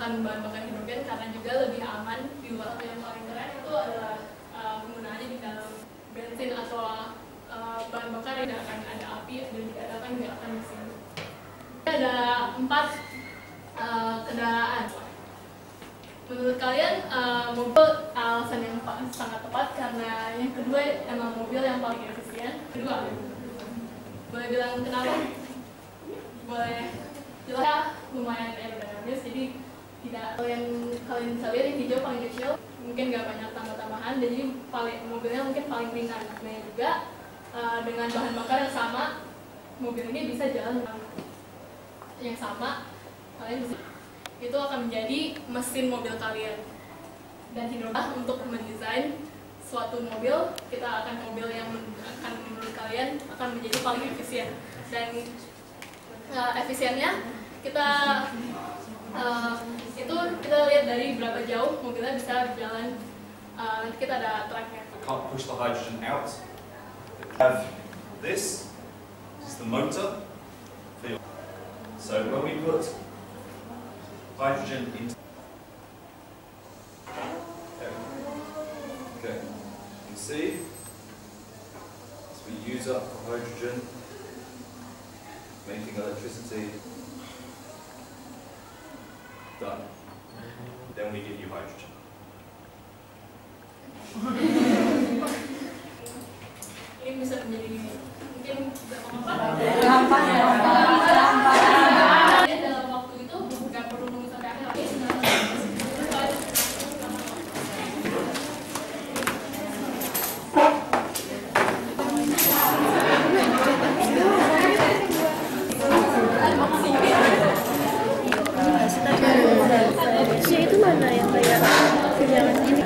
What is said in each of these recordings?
menggunakan bahan bakar hidrogen karena juga lebih aman di luar. Yang paling keren itu adalah penggunaannya di dalam bensin atau bahan bakar yang tidak akan ada api dan tidak akan mesin. Ada 4 kendaraan. Menurut kalian mobil alasan yang sangat tepat karena yang kedua emang mobil yang paling efisien. Kedua, boleh bilang kenapa? Boleh jelas lumayan aerodinamis, jadi tidak kalian bisa lihat yang hijau paling kecil, mungkin nggak banyak tambah-tambahan, dan jadi mobilnya mungkin paling ringan. Nah juga dengan bahan bakar yang sama, mobil ini bisa jalan yang sama, kalian bisa, itu akan menjadi mesin mobil kalian. Dan Hidrogen untuk mendesain suatu mobil, kita akan mobil yang akan menurut kalian akan menjadi paling efisien. Dan efisiennya kita lihat dari berapa jauh mobilnya bisa berjalan. Nanti kita ada tracknya. Can't push the hydrogen out. Have this is the motor. So when we put hydrogen into you see, as we use up the hydrogen, making electricity, done. Then we give you hydrogen. Ini bisa menjadi mungkin gampang ya. Dalam waktu itu nggak perlu nunggu sampai akhir. Itu mana yang kayak kejangan ini?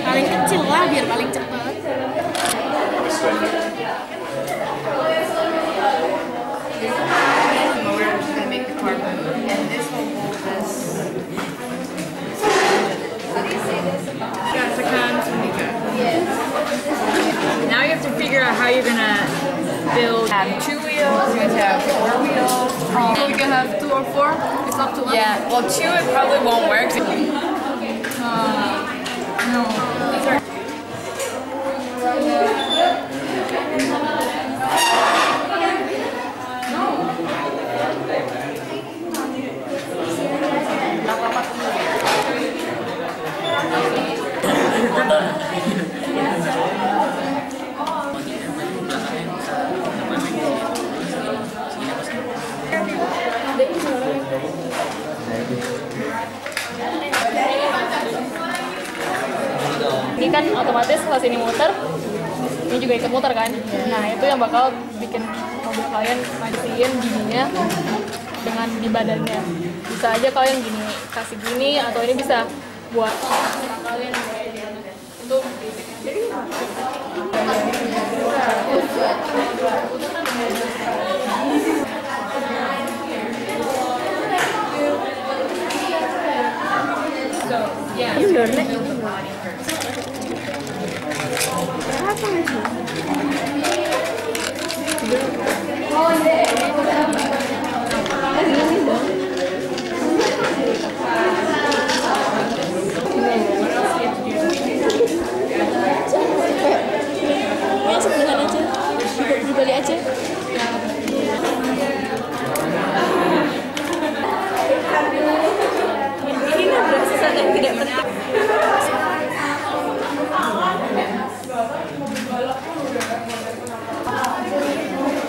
Paling kecil lah biar paling cepat. We're just gonna make the carbon, and this will hold this. Yes. Now you have to figure out how you're gonna build. Have 2 wheels. You guys have 4 wheels. So we can have 2 or 4. It's up to us. Yeah. Well, 2 it probably won't work. No. These are. Ini kan otomatis kalau sini muter, ini juga ikut muter kan. Nah itu yang bakal bikin mobil kalian majuin giginya dengan di badannya. Bisa aja kalian gini, kasih gini, atau ini bisa buat kalian itu jadi So yeah. You learn it. Apa sih? Oh iya. Masuk dengan aja, dibalik aja. Ini ada sesuatu yang tidak penting.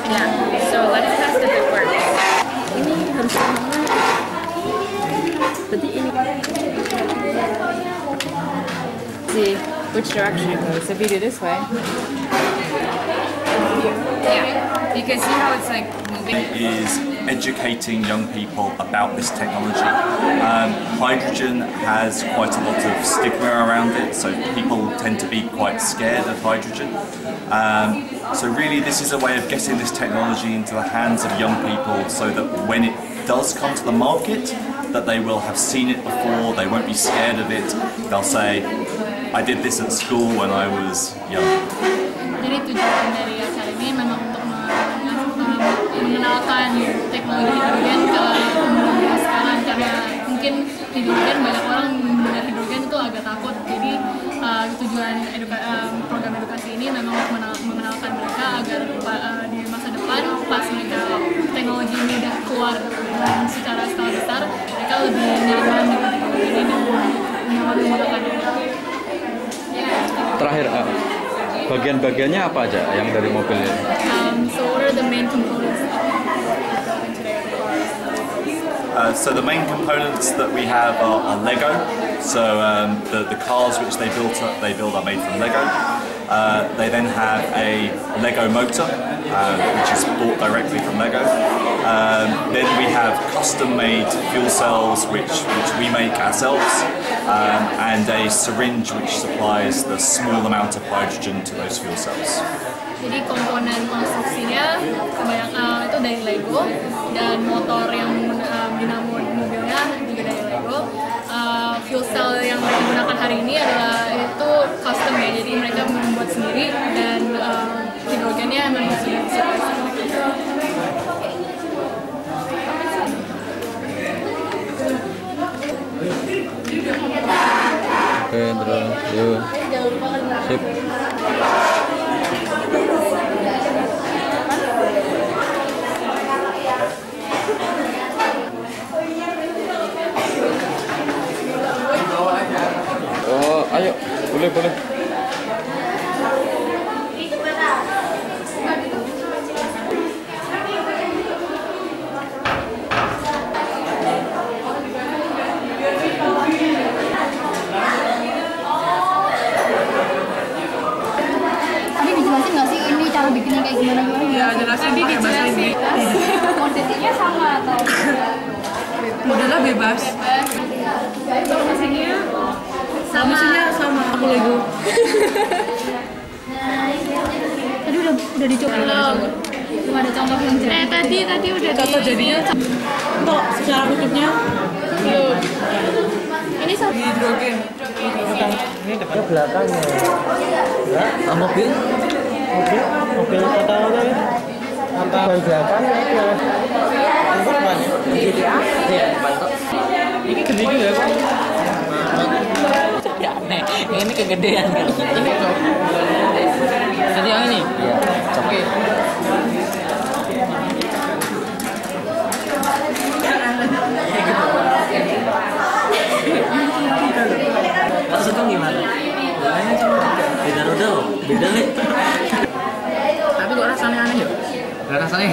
Yeah. So let's test if it works. Ini harus kemana? Berarti ini. See which direction it goes. If you do this way. Yeah. You can see how it's like moving. Is educating young people about this technology. Hydrogen has quite a lot of stigma around it, so people tend to be quite scared of hydrogen. So really this is a way of getting this technology into the hands of young people so that when it does come to the market, that they will have seen it before, they won't be scared of it. They'll say, I did this at school when I was young. Jadi tujuan dari acara ini memang untuk mengenalkan teknologi hidrogen ke umum sekarang, karena mungkin hidrogen banyak orang mendengar hidrogen itu agak takut. Jadi tujuan program edukasi ini memang untuk mengenalkan mereka agar di masa depan pas mereka teknologi ini udah keluar secara skala besar, mereka lebih nyaman dengan teknologi ini dan nyaman menggunakannya. Terakhir, bagian-bagiannya apa aja yang dari mobil ini? So what are the main components? So the main components that we have are Lego. So the cars which they build are made from Lego. They then have a Lego motor, which is bought directly from Lego. Then we have custom-made fuel cells, which we make ourselves, and a syringe which supplies the small amount of hydrogen to those fuel cells. Jadi komponen konstruksinya kebanyakan itu dari Lego, dan motor yang dinamo mobilnya juga dari Lego. Fuel cell yang mereka gunakan hari ini adalah itu custom ya, jadi mereka membuat sendiri, dan hidrogennya memang sudah disiapkan. Oke, terus yuk. Sip. Oh, ayo, boleh. Tadi dijelasin nggak sih ini cara bikinnya kayak gimana? Ya, jelasin pakai bahasa ini. Kuantitinya sama atau? Modelnya bebas. Mesinnya Mesinnya sama. Aku Lego. Tadi udah dicoba. Belum ada contoh yang jadi. tadi udah Contoh jadinya untuk secara kutubnya belum. Ini satu. Hidrogen. Ini depan belakangnya. Ya, mobil kota apa ya? Depan belakangnya itu. Ini gede juga kan? Ya aneh, ini kegedean kan? Ini kok. Jadi yang ini? Iya. Oke. Maksudnya gimana? Beda roda loh, beda nih. Tapi kok rasanya aneh ya? Rasanya